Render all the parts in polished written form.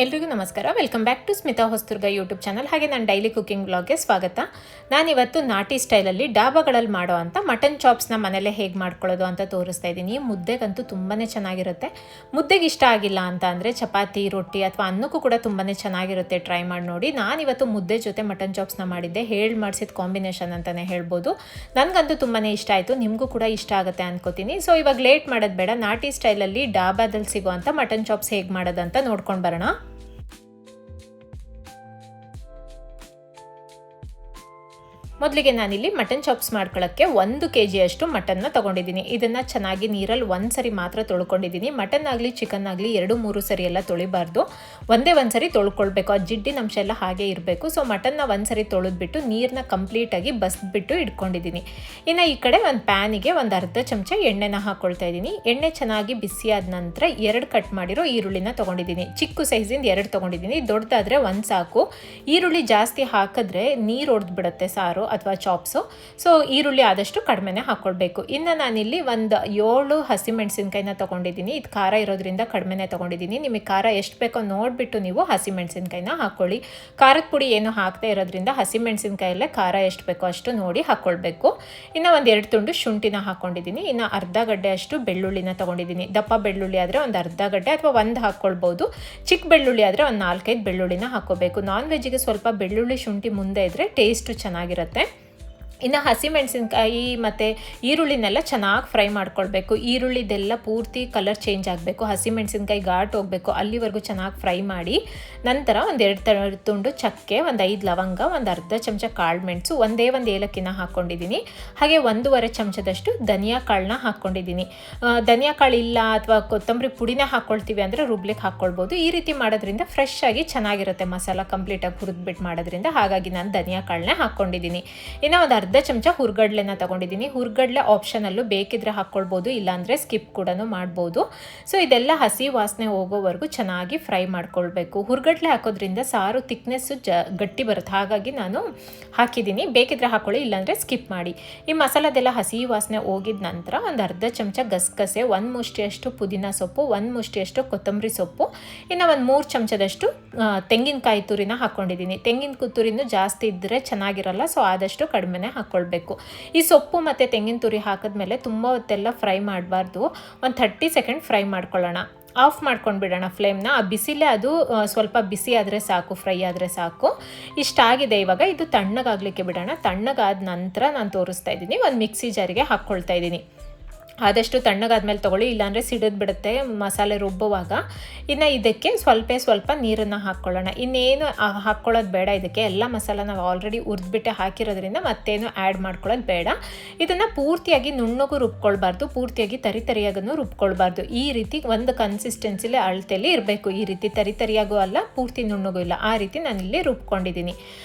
ಎಲ್ರಿಗೂ ನಮಸ್ಕಾರ. Welcome back to Smita Hosadurga YouTube channel. ಹಾಗೆ ನಾನು ಡೈಲಿ ಕುಕಿಂಗ್ ಬ್ಲಾಗ್ಗೆ ಸ್ವಾಗತ. ನಾನಿವತ್ತು ನಾಟಿ ಸ್ಟೈಲಲ್ಲಿ ಡಾಬಾಗಳಲ್ಲಿ ಮಾಡೋ ಅಂಥ ಮಟನ್ ಚಾಪ್ಸ್ನ ಮನೇಲೆ ಹೇಗೆ ಮಾಡ್ಕೊಳ್ಳೋದು ಅಂತ ತೋರಿಸ್ತಾ ಇದ್ದೀನಿ. ಮುದ್ದೆಗಂತೂ ತುಂಬಾ ಚೆನ್ನಾಗಿರುತ್ತೆ. ಮುದ್ದೆಗೆ ಇಷ್ಟ ಆಗಿಲ್ಲ ಅಂತ ಅಂದರೆ ಚಪಾತಿ, ರೊಟ್ಟಿ ಅಥವಾ ಅನ್ನಕ್ಕೂ ಕೂಡ ತುಂಬಾ ಚೆನ್ನಾಗಿರುತ್ತೆ. ಟ್ರೈ ಮಾಡಿ ನೋಡಿ. ನಾನಿವತ್ತು ಮುದ್ದೆ ಜೊತೆ ಮಟನ್ ಚಾಪ್ಸ್ನ ಮಾಡಿದ್ದೆ. ಹೇಳಿ ಮಾಡಿಸಿದ ಕಾಂಬಿನೇಷನ್ ಅಂತಲೇ ಹೇಳ್ಬೋದು. ನನಗಂತೂ ತುಂಬಾ ಇಷ್ಟ ಆಯಿತು. ನಿಮಗೂ ಕೂಡ ಇಷ್ಟ ಆಗುತ್ತೆ ಅನ್ಕೋತೀನಿ. ಸೊ ಇವಾಗ ಲೇಟ್ ಮಾಡೋದು ಬೇಡ, ನಾಟಿ ಸ್ಟೈಲಲ್ಲಿ ಡಾಬಾದಲ್ಲಿ ಸಿಗುವಂಥ ಮಟನ್ ಚಾಪ್ಸ್ ಹೇಗೆ ಮಾಡೋದಂತ ನೋಡ್ಕೊಂಡು ಬರೋಣ. ಮೊದಲಿಗೆ ನಾನಿಲ್ಲಿ ಮಟನ್ ಚಾಪ್ಸ್ ಮಾಡ್ಕೊಳ್ಳೋಕ್ಕೆ 1 kg ಮಟನ್ನ ತೊಗೊಂಡಿದ್ದೀನಿ. ಇದನ್ನು ಚೆನ್ನಾಗಿ ನೀರಲ್ಲಿ ಒಂದು ಸರಿ ಮಾತ್ರ ತೊಳ್ಕೊಂಡಿದ್ದೀನಿ. ಮಟನ್ ಆಗಲಿ ಚಿಕನ್ ಆಗಲಿ 2-3 ಸರಿ ಎಲ್ಲ ತೊಳಿಬಾರ್ದು, ಒಂದೇ ಒಂದು ಸರಿ ತೊಳ್ಕೊಳ್ಬೇಕು. ಆ ಜಿಡ್ಡಿನ ಅಂಶ ಎಲ್ಲ ಹಾಗೆ ಇರಬೇಕು. ಸೊ ಮಟನ್ನ ಒಂದು ಸರಿ ತೊಳೆದ್ಬಿಟ್ಟು ನೀರನ್ನ ಕಂಪ್ಲೀಟಾಗಿ ಬಸ್ಬಿಟ್ಟು ಇಟ್ಕೊಂಡಿದ್ದೀನಿ. ಇನ್ನು ಈ ಕಡೆ ಒಂದು ಪ್ಯಾನಿಗೆ ಒಂದು ಅರ್ಧ ಚಮಚ ಎಣ್ಣೆನ ಹಾಕ್ಕೊಳ್ತಾ ಇದ್ದೀನಿ. ಎಣ್ಣೆ ಚೆನ್ನಾಗಿ ಬಿಸಿಯಾದ ನಂತರ 2 ಕಟ್ ಮಾಡಿರೋ ಈರುಳ್ಳಿನ ತೊಗೊಂಡಿದ್ದೀನಿ. ಚಿಕ್ಕ ಸೈಜಿಂದ 2 ತೊಗೊಂಡಿದ್ದೀನಿ, ದೊಡ್ಡದಾದರೆ 1 ಸಾಕು. ಈರುಳ್ಳಿ ಜಾಸ್ತಿ ಹಾಕಿದ್ರೆ ನೀರು ಹೊಡೆದ್ಬಿಡುತ್ತೆ ಸಾರು ಅಥವಾ ಚಾಪ್ಸು. ಸೊ ಈರುಳ್ಳಿ ಆದಷ್ಟು ಕಡಿಮೆನೇ ಹಾಕ್ಕೊಳ್ಬೇಕು. ಇನ್ನು ನಾನಿಲ್ಲಿ ಒಂದು 7 ಹಸಿಮೆಣಸಿನ್ಕಾಯಿನ ತೊಗೊಂಡಿದ್ದೀನಿ. ಇದು ಖಾರ ಇರೋದ್ರಿಂದ ಕಡಿಮೆನೇ ತೊಗೊಂಡಿದ್ದೀನಿ. ನಿಮಗೆ ಖಾರ ಎಷ್ಟು ಬೇಕೋ ನೋಡಿಬಿಟ್ಟು ನೀವು ಹಸಿಮೆಣಸಿನ್ಕಾಯಿನ ಹಾಕ್ಕೊಳ್ಳಿ. ಖಾರದ ಪುಡಿ ಏನು ಹಾಕ್ತಾ ಇರೋದ್ರಿಂದ ಹಸಿಮೆಣಸಿನ್ಕಾಯಲ್ಲೇ ಖಾರ ಎಷ್ಟು ಬೇಕೋ ಅಷ್ಟು ನೋಡಿ ಹಾಕ್ಕೊಳ್ಬೇಕು. ಇನ್ನು ಒಂದು 2 ತುಂಡು ಶುಂಠಿನ ಹಾಕ್ಕೊಂಡಿದ್ದೀನಿ. ಇನ್ನು ಅರ್ಧ ಗಡ್ಡೆ ಅಷ್ಟು ಬೆಳ್ಳುಳ್ಳಿನ ತೊಗೊಂಡಿದ್ದೀನಿ. ದಪ್ಪ ಬೆಳ್ಳುಳ್ಳಿ ಆದರೆ ಒಂದು ಅರ್ಧ ಗಡ್ಡೆ ಅಥವಾ 1 ಹಾಕ್ಕೊಳ್ಬೋದು. ಚಿಕ್ಕ ಬೆಳ್ಳುಳ್ಳಿ ಆದರೆ ಒಂದು 4-5 ಬೆಳ್ಳುಳ್ಳಿನ ಹಾಕ್ಕೋಬೇಕು. ನಾನ್ ವೆಜ್ಜಿಗೆ ಸ್ವಲ್ಪ ಬೆಳ್ಳುಳ್ಳಿ ಶುಂಠಿ ಮುಂದೆ ಇದ್ದರೆ ಟೇಸ್ಟು ಚೆನ್ನಾಗಿರುತ್ತೆ. ಇನ್ನು ಹಸಿಮೆಣಸಿನ್ಕಾಯಿ ಮತ್ತು ಈರುಳ್ಳಿನೆಲ್ಲ ಚೆನ್ನಾಗಿ ಫ್ರೈ ಮಾಡ್ಕೊಳ್ಬೇಕು. ಈರುಳ್ಳಿದೆಲ್ಲ ಪೂರ್ತಿ ಕಲರ್ ಚೇಂಜ್ ಆಗಬೇಕು, ಹಸಿಮೆಣಸಿನ್ಕಾಯಿ ಘಾಟ್ ಹೋಗಬೇಕು, ಅಲ್ಲಿವರೆಗೂ ಚೆನ್ನಾಗಿ ಫ್ರೈ ಮಾಡಿ ನಂತರ ಒಂದು 2 ತುಂಡು ಚಕ್ಕೆ, ಒಂದು 5 ಲವಂಗ, ಒಂದು ಅರ್ಧ ಚಮಚ ಕಾಳು ಮೆಣಸು, ಒಂದೇ ಒಂದು ಏಲಕ್ಕಿನ ಹಾಕ್ಕೊಂಡಿದ್ದೀನಿ. ಹಾಗೆ 1.5 ಚಮಚದಷ್ಟು ಧನಿಯಾ ಕಾಳನ್ನ ಹಾಕ್ಕೊಂಡಿದ್ದೀನಿ. ಧನಿಯಾ ಕಾಳು ಇಲ್ಲ ಅಥವಾ ಕೊತ್ತಂಬರಿ ಪುಡಿನ ಹಾಕ್ಕೊಳ್ತೀವಿ ಅಂದರೆ ರುಬ್ಲಿಕ್ಕೆ ಹಾಕ್ಕೊಳ್ಬೋದು. ಈ ರೀತಿ ಮಾಡೋದ್ರಿಂದ ಫ್ರೆಶ್ ಆಗಿ ಚೆನ್ನಾಗಿರುತ್ತೆ. ಮಸಾಲ ಕಂಪ್ಲೀಟಾಗಿ ಹುರಿದ್ಬಿಟ್ಟು ಮಾಡೋದ್ರಿಂದ, ಹಾಗಾಗಿ ನಾನು ಧನಿಯಾ ಕಾಳನ್ನೇ ಹಾಕ್ಕೊಂಡಿದ್ದೀನಿ. ಇನ್ನು ಒಂದು ಅರ್ಧ ಚಮಚ ಹುರ್ಗಡ್ಲೆನ ತೊಗೊಂಡಿದ್ದೀನಿ. ಹುರ್ಗಡ್ಲೆ ಆಪ್ಷನಲ್ಲೂ ಬೇಕಿದ್ರೆ ಹಾಕ್ಕೊಳ್ಬೋದು, ಇಲ್ಲಾಂದರೆ ಸ್ಕಿಪ್ ಕೂಡ ಮಾಡ್ಬೋದು. ಸೊ ಇದೆಲ್ಲ ಹಸಿ ವಾಸನೆ ಹೋಗೋವರೆಗೂ ಚೆನ್ನಾಗಿ ಫ್ರೈ ಮಾಡ್ಕೊಳ್ಬೇಕು. ಹುರ್ಗಡ್ಲೆ ಹಾಕೋದ್ರಿಂದ ಸಾರು ಥಿಕ್ನೆಸ್ಸು ಗಟ್ಟಿ ಬರುತ್ತೆ, ಹಾಗಾಗಿ ನಾನು ಹಾಕಿದ್ದೀನಿ. ಬೇಕಿದ್ರೆ ಹಾಕ್ಕೊಳ್ಳಿ, ಇಲ್ಲಾಂದರೆ ಸ್ಕಿಪ್ ಮಾಡಿ. ಈ ಮಸಾಲದೆಲ್ಲ ಹಸಿ ವಾಸನೆ ಹೋಗಿದ ನಂತರ ಒಂದು ಅರ್ಧ ಚಮಚ ಗಸಗಸೆ, 1 ಮುಷ್ಟಿಯಷ್ಟು ಪುದೀನ ಸೊಪ್ಪು, 1 ಮುಷ್ಟಿಯಷ್ಟು ಕೊತ್ತಂಬರಿ ಸೊಪ್ಪು, ಇನ್ನು ಒಂದು 3 ಚಮಚದಷ್ಟು ತೆಂಗಿನಕಾಯಿ ತುರಿನ ಹಾಕ್ಕೊಂಡಿದ್ದೀನಿ. ತೆಂಗಿನ ತುರಿನೂ ಜಾಸ್ತಿ ಇದ್ದರೆ ಚೆನ್ನಾಗಿರಲ್ಲ, ಸೊ ಆದಷ್ಟು ಕಡಿಮೆನೇ ಹಾಕ್ಕೊಳ್ಬೇಕು. ಈ ಸೊಪ್ಪು ಮತ್ತು ತೆಂಗಿನ ತುರಿ ಹಾಕಿದ್ಮೇಲೆ ತುಂಬ ಹೊತ್ತೆಲ್ಲ ಫ್ರೈ ಮಾಡಬಾರ್ದು. ಒಂದು 30 ಸೆಕೆಂಡ್ ಫ್ರೈ ಮಾಡ್ಕೊಳ್ಳೋಣ. ಆಫ್ ಮಾಡ್ಕೊಂಡು ಬಿಡೋಣ ಫ್ಲೇಮ್ನ. ಆ ಬಿಸಿಲೇ ಅದು ಸ್ವಲ್ಪ ಬಿಸಿ ಆದರೆ ಸಾಕು, ಫ್ರೈ ಆದರೆ ಸಾಕು. ಇಷ್ಟಾಗಿದೆ. ಇವಾಗ ಇದು ತಣ್ಣಗಾಗಲಿಕ್ಕೆ ಬಿಡೋಣ. ತಣ್ಣಗಾದ ನಂತರ ನಾನು ತೋರಿಸ್ತಾ ಇದ್ದೀನಿ, ಒಂದು ಮಿಕ್ಸಿ ಜಾರಿಗೆ ಹಾಕ್ಕೊಳ್ತಾ ಇದ್ದೀನಿ. ಆದಷ್ಟು ತಣ್ಣಗಾದ್ಮೇಲೆ ತೊಗೊಳ್ಳಿ, ಇಲ್ಲಾಂದರೆ ಸಿಡಿದು ಬಿಡುತ್ತೆ ಮಸಾಲೆ ರುಬ್ಬುವಾಗ. ಇನ್ನು ಇದಕ್ಕೆ ಸ್ವಲ್ಪ ನೀರನ್ನು ಹಾಕ್ಕೊಳ್ಳೋಣ. ಇನ್ನೇನು ಹಾಕ್ಕೊಳ್ಳೋದು ಬೇಡ. ಇದಕ್ಕೆ ಎಲ್ಲ ಮಸಾಲ ನಾವು ಆಲ್ರೆಡಿ ಹುರಿದ್ಬಿಟ್ಟೆ ಹಾಕಿರೋದ್ರಿಂದ ಮತ್ತೇನು ಆ್ಯಡ್ ಮಾಡ್ಕೊಳ್ಳೋದು ಬೇಡ. ಇದನ್ನು ಪೂರ್ತಿಯಾಗಿ ನುಣ್ಣಗೂ ರುಬ್ಕೊಳ್ಬಾರ್ದು, ಪೂರ್ತಿಯಾಗಿ ತರಿಯಾಗೂ ರುಬ್ಕೊಳ್ಬಾರ್ದು. ಈ ರೀತಿ ಒಂದು ಕನ್ಸಿಸ್ಟೆನ್ಸಿಲಿ ಅಳತೆಯಲ್ಲಿ ಇರಬೇಕು. ಈ ರೀತಿ ತರಿಯಾಗೂ ಅಲ್ಲ, ಪೂರ್ತಿ ನುಣ್ಣಗೂ ಇಲ್ಲ, ಆ ರೀತಿ ನಾನಿಲ್ಲಿ ರುಬ್ಕೊಂಡಿದ್ದೀನಿ.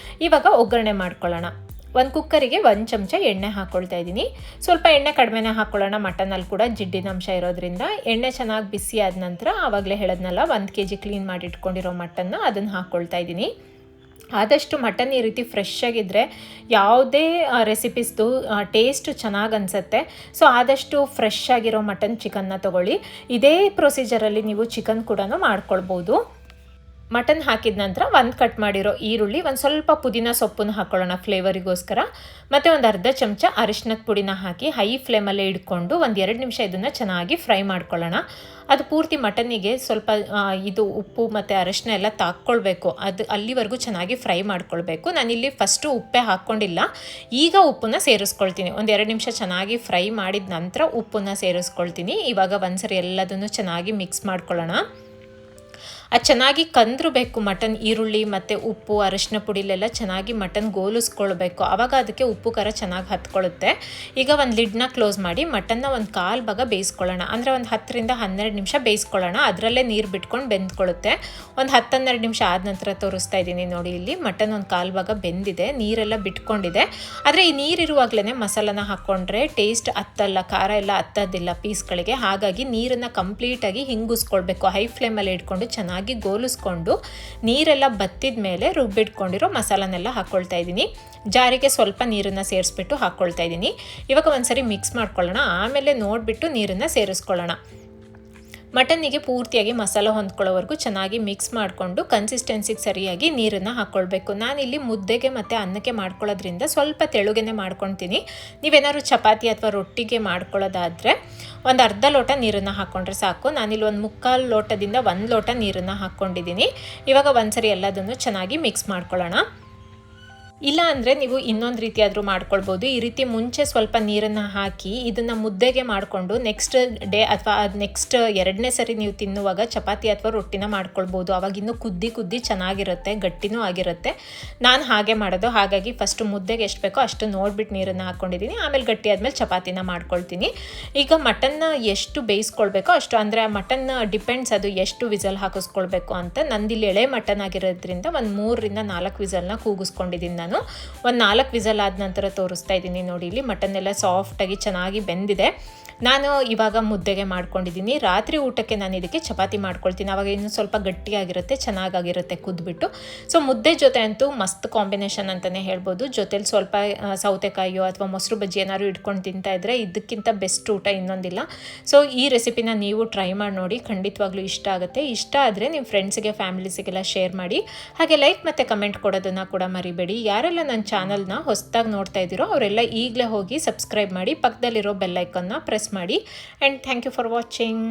ಇವಾಗ ಒಗ್ಗರಣೆ ಮಾಡ್ಕೊಳ್ಳೋಣ. ಒಂದು ಕುಕ್ಕರಿಗೆ 1 ಚಮಚ ಎಣ್ಣೆ ಹಾಕ್ಕೊಳ್ತಾ ಇದ್ದೀನಿ. ಸ್ವಲ್ಪ ಎಣ್ಣೆ ಕಡಿಮೆನೇ ಹಾಕ್ಕೊಳ್ಳೋಣ, ಮಟನಲ್ಲಿ ಕೂಡ ಜಿಡ್ಡಿನ ಅಂಶ ಇರೋದ್ರಿಂದ. ಎಣ್ಣೆ ಚೆನ್ನಾಗಿ ಬಿಸಿ ಆದ ನಂತರ ಆವಾಗಲೇ ಹೇಳೋದ್ನಲ್ಲ, 1 kg ಕ್ಲೀನ್ ಮಾಡಿ ಇಟ್ಕೊಂಡಿರೋ ಮಟನ್ನ ಅದನ್ನು ಹಾಕ್ಕೊಳ್ತಾ ಇದ್ದೀನಿ. ಆದಷ್ಟು ಮಟನ್ ಈ ರೀತಿ ಫ್ರೆಶ್ ಆಗಿದ್ದರೆ ಯಾವುದೇ ರೆಸಿಪೀಸ್ದು ಟೇಸ್ಟ್ ಚೆನ್ನಾಗಿ ಅನಿಸುತ್ತೆ. ಸೊ ಆದಷ್ಟು ಫ್ರೆಶ್ ಆಗಿರೋ ಮಟನ್ ಚಿಕನ್ನ ತೊಗೊಳ್ಳಿ. ಇದೇ ಪ್ರೊಸೀಜರಲ್ಲಿ ನೀವು ಚಿಕನ್ ಕೂಡ ಮಾಡ್ಕೊಳ್ಬೋದು. ಮಟನ್ ಹಾಕಿದ ನಂತರ 1 ಕಟ್ ಮಾಡಿರೋ ಈರುಳ್ಳಿ, ಒಂದು ಸ್ವಲ್ಪ ಪುದೀನ ಸೊಪ್ಪನ್ನು ಹಾಕ್ಕೊಳ್ಳೋಣ ಫ್ಲೇವರಿಗೋಸ್ಕರ, ಮತ್ತು ಒಂದು ಅರ್ಧ ಚಮಚ ಅರಿಶಿನದ ಪುಡಿನ ಹಾಕಿ ಹೈ ಫ್ಲೇಮಲ್ಲೇ ಇಟ್ಕೊಂಡು ಒಂದು 2 ನಿಮಿಷ ಇದನ್ನು ಚೆನ್ನಾಗಿ ಫ್ರೈ ಮಾಡ್ಕೊಳ್ಳೋಣ. ಅದು ಪೂರ್ತಿ ಮಟನ್ನಿಗೆ ಸ್ವಲ್ಪ ಇದು ಉಪ್ಪು ಮತ್ತು ಅರಿಶಿನ ಎಲ್ಲ ತಾಕ್ಕೊಳ್ಬೇಕು. ಅದು ಅಲ್ಲಿವರೆಗೂ ಚೆನ್ನಾಗಿ ಫ್ರೈ ಮಾಡ್ಕೊಳ್ಬೇಕು. ನಾನಿಲ್ಲಿ ಫಸ್ಟು ಉಪ್ಪೇ ಹಾಕ್ಕೊಂಡಿಲ್ಲ, ಈಗ ಉಪ್ಪನ್ನು ಸೇರಿಸ್ಕೊಳ್ತೀನಿ. ಒಂದು 2 ನಿಮಿಷ ಚೆನ್ನಾಗಿ ಫ್ರೈ ಮಾಡಿದ ನಂತರ ಉಪ್ಪನ್ನು ಸೇರಿಸ್ಕೊಳ್ತೀನಿ. ಇವಾಗ ಒಂದ್ಸರಿ ಎಲ್ಲದನ್ನು ಚೆನ್ನಾಗಿ ಮಿಕ್ಸ್ ಮಾಡ್ಕೊಳ್ಳೋಣ. ಅದು ಚೆನ್ನಾಗಿ ಕಂದ್ರಬೇಕು ಮಟನ್. ಈರುಳ್ಳಿ ಮತ್ತು ಉಪ್ಪು ಅರಿಶಿನ ಪುಡಿಲೆಲ್ಲ ಚೆನ್ನಾಗಿ ಮಟನ್ ಗೋಲಿಸ್ಕೊಳ್ಬೇಕು, ಆವಾಗ ಅದಕ್ಕೆ ಉಪ್ಪು ಖಾರ ಚೆನ್ನಾಗಿ ಹತ್ಕೊಳ್ಳುತ್ತೆ. ಈಗ ಒಂದು ಲಿಡ್ನ ಕ್ಲೋಸ್ ಮಾಡಿ ಮಟನ್ನ ಒಂದು 1/4 ಭಾಗ ಬೇಯಿಸ್ಕೊಳ್ಳೋಣ. ಅಂದರೆ ಒಂದು 10-12 ನಿಮಿಷ ಬೇಯಿಸ್ಕೊಳ್ಳೋಣ. ಅದರಲ್ಲೇ ನೀರು ಬಿಟ್ಕೊಂಡು ಬೆಂದ್ಕೊಳ್ಳುತ್ತೆ. ಒಂದು 10-12 ನಿಮಿಷ ಆದ ನಂತರ ತೋರಿಸ್ತಾ ಇದ್ದೀನಿ ನೋಡಿ, ಇಲ್ಲಿ ಮಟನ್ ಒಂದು 1/4 ಭಾಗ ಬೆಂದಿದೆ, ನೀರೆಲ್ಲ ಬಿಟ್ಕೊಂಡಿದೆ. ಆದರೆ ಈ ನೀರಿರುವಾಗಲೇ ಮಸಾಲನ ಹಾಕ್ಕೊಂಡ್ರೆ ಟೇಸ್ಟ್ ಹತ್ತಲ್ಲ, ಖಾರ ಎಲ್ಲ ಹತ್ತೋದಿಲ್ಲ ಪೀಸ್ಗಳಿಗೆ. ಹಾಗಾಗಿ ನೀರನ್ನು ಕಂಪ್ಲೀಟಾಗಿ ಹಿಂಗಿಸ್ಕೊಳ್ಬೇಕು. ಹೈ ಫ್ಲೇಮಲ್ಲಿ ಇಟ್ಕೊಂಡು ಚೆನ್ನಾಗಿ ಗೋಲಿಸ್ಕೊಂಡು ನೀರೆಲ್ಲ ಬತ್ತಿದ ಮೇಲೆ ರುಬ್ಬಿಟ್ಕೊಂಡಿರೋ ಮಸಾಲನೆಲ್ಲ ಹಾಕ್ಕೊಳ್ತಾ ಇದ್ದೀನಿ. ಜಾರಿಗೆ ಸ್ವಲ್ಪ ನೀರನ್ನು ಸೇರಿಸ್ಬಿಟ್ಟು ಹಾಕ್ಕೊಳ್ತಾ ಇದ್ದೀನಿ. ಇವಾಗ ಒಂದ್ಸರಿ ಮಿಕ್ಸ್ ಮಾಡ್ಕೊಳ್ಳೋಣ, ಆಮೇಲೆ ನೋಡಿಬಿಟ್ಟು ನೀರನ್ನು ಸೇರಿಸ್ಕೊಳ್ಳೋಣ. ಮಟನ್ನಿಗೆ ಪೂರ್ತಿಯಾಗಿ ಮಸಾಲ ಹೊಂದ್ಕೊಳ್ಳೋವರೆಗೂ ಚೆನ್ನಾಗಿ ಮಿಕ್ಸ್ ಮಾಡಿಕೊಂಡು ಕನ್ಸಿಸ್ಟೆನ್ಸಿಗೆ ಸರಿಯಾಗಿ ನೀರನ್ನು ಹಾಕ್ಕೊಳ್ಬೇಕು. ನಾನಿಲ್ಲಿ ಮುದ್ದೆಗೆ ಮತ್ತು ಅನ್ನಕ್ಕೆ ಮಾಡ್ಕೊಳ್ಳೋದ್ರಿಂದ ಸ್ವಲ್ಪ ತೆಳುಗೆನೆ ಮಾಡ್ಕೊಳ್ತೀನಿ. ನೀವೇನಾದ್ರು ಚಪಾತಿ ಅಥವಾ ರೊಟ್ಟಿಗೆ ಮಾಡ್ಕೊಳ್ಳೋದಾದರೆ ಒಂದು ಅರ್ಧ ಲೋಟ ನೀರನ್ನು ಹಾಕ್ಕೊಂಡ್ರೆ ಸಾಕು. ನಾನಿಲ್ಲಿ ಒಂದು ಮುಕ್ಕಾಲು ಲೋಟದಿಂದ 1 ಲೋಟ ನೀರನ್ನು ಹಾಕ್ಕೊಂಡಿದ್ದೀನಿ. ಇವಾಗ ಒಂದ್ಸರಿ ಎಲ್ಲದನ್ನು ಚೆನ್ನಾಗಿ ಮಿಕ್ಸ್ ಮಾಡ್ಕೊಳ್ಳೋಣ. ಇಲ್ಲ ಅಂದರೆ ನೀವು ಇನ್ನೊಂದು ರೀತಿ ಆದರೂ ಮಾಡ್ಕೊಳ್ಬೋದು. ಈ ರೀತಿ ಮುಂಚೆ ಸ್ವಲ್ಪ ನೀರನ್ನು ಹಾಕಿ ಇದನ್ನು ಮುದ್ದೆಗೆ ಮಾಡಿಕೊಂಡು ನೆಕ್ಸ್ಟ್ ಡೇ ಅಥವಾ ನೆಕ್ಸ್ಟ್ 2ನೇ ಸರಿ ನೀವು ತಿನ್ನುವಾಗ ಚಪಾತಿ ಅಥವಾ ರೊಟ್ಟಿನ ಮಾಡ್ಕೊಳ್ಬೋದು. ಅವಾಗ ಇನ್ನೂ ಕುದ್ದಿ ಚೆನ್ನಾಗಿರುತ್ತೆ, ಗಟ್ಟಿನೂ ಆಗಿರುತ್ತೆ. ನಾನು ಹಾಗೆ ಮಾಡೋದು. ಹಾಗಾಗಿ ಫಸ್ಟು ಮುದ್ದೆಗೆ ಎಷ್ಟು ಬೇಕೋ ಅಷ್ಟು ನೋಡಿಬಿಟ್ಟು ನೀರನ್ನು ಹಾಕ್ಕೊಂಡಿದ್ದೀನಿ. ಆಮೇಲೆ ಗಟ್ಟಿ ಆದಮೇಲೆ ಚಪಾತಿನ ಮಾಡ್ಕೊಳ್ತೀನಿ. ಈಗ ಮಟನ್ನ ಎಷ್ಟು ಬೇಯಿಸ್ಕೊಳ್ಬೇಕೋ ಅಷ್ಟು, ಅಂದರೆ ಮಟನ್ ಡಿಪೆಂಡ್ಸ್ ಅದು ಎಷ್ಟು ವಿಸಲ್ ಹಾಕಿಸ್ಕೊಳ್ಬೇಕು ಅಂತ. ನಂದಿಲ್ಲಿ ಎಳೆ ಮಟನ್ ಆಗಿರೋದ್ರಿಂದ ಒಂದು 3 ರಿಂದ 4 ವಿಸಲ್ನ ಕೂಗಿಸ್ಕೊಂಡಿದ್ದೀನಿ ನಾನು. ಒಂದು 4 ವಿಸಲ್ ಆದ ನಂತರ ತೋರಿಸ್ತಾ ಇದ್ದೀನಿ ನೋಡಿ. ಇಲ್ಲಿ ಮಟನ್ ಎಲ್ಲ ಸಾಫ್ಟಾಗಿ ಚೆನ್ನಾಗಿ ಬೆಂದಿದೆ. ನಾನು ಇವಾಗ ಮುದ್ದೆಗೆ ಮಾಡ್ಕೊಂಡಿದ್ದೀನಿ. ರಾತ್ರಿ ಊಟಕ್ಕೆ ನಾನು ಇದಕ್ಕೆ ಚಪಾತಿ ಮಾಡ್ಕೊಳ್ತೀನಿ. ಆವಾಗ ಇನ್ನೂ ಸ್ವಲ್ಪ ಗಟ್ಟಿಯಾಗಿರುತ್ತೆ, ಚೆನ್ನಾಗಿರುತ್ತೆ ಕುದ್ಬಿಟ್ಟು. ಸೊ ಮುದ್ದೆ ಜೊತೆ ಅಂತೂ ಮಸ್ತ್ ಕಾಂಬಿನೇಷನ್ ಅಂತಲೇ ಹೇಳ್ಬೋದು. ಜೊತೆಲಿ ಸ್ವಲ್ಪ ಸೌತೆಕಾಯಿಯೋ ಅಥವಾ ಮೊಸರು ಬಜ್ಜಿ ಏನಾದ್ರು ಇಟ್ಕೊಂಡು ತಿಂತಾ ಇದ್ದರೆ ಇದಕ್ಕಿಂತ ಬೆಸ್ಟ್ ಊಟ ಇನ್ನೊಂದಿಲ್ಲ. ಸೊ ಈ ರೆಸಿಪಿನ ನೀವು ಟ್ರೈ ಮಾಡಿ ನೋಡಿ, ಖಂಡಿತವಾಗ್ಲೂ ಇಷ್ಟ ಆಗುತ್ತೆ. ಇಷ್ಟ ಆದರೆ ನಿಮ್ಮ ಫ್ರೆಂಡ್ಸಿಗೆ ಫ್ಯಾಮಿಲೀಸಿಗೆಲ್ಲ ಶೇರ್ ಮಾಡಿ. ಹಾಗೆ ಲೈಕ್ ಮತ್ತು ಕಮೆಂಟ್ ಕೊಡೋದನ್ನು ಕೂಡ ಮರಿಬೇಡಿ. ಯಾರೆಲ್ಲ ನನ್ನ ಚಾನಲ್ನ ಹೊಸದಾಗಿ ನೋಡ್ತಾ ಇದ್ದೀರೋ ಅವರೆಲ್ಲ ಈಗಲೇ ಹೋಗಿ ಸಬ್ಸ್ಕ್ರೈಬ್ ಮಾಡಿ, ಪಕ್ಕದಲ್ಲಿರೋ ಬೆಲ್ ಐಕನ್ನ ಪ್ರೆಸ್ ಮಾಡಿ. And thank you for watching.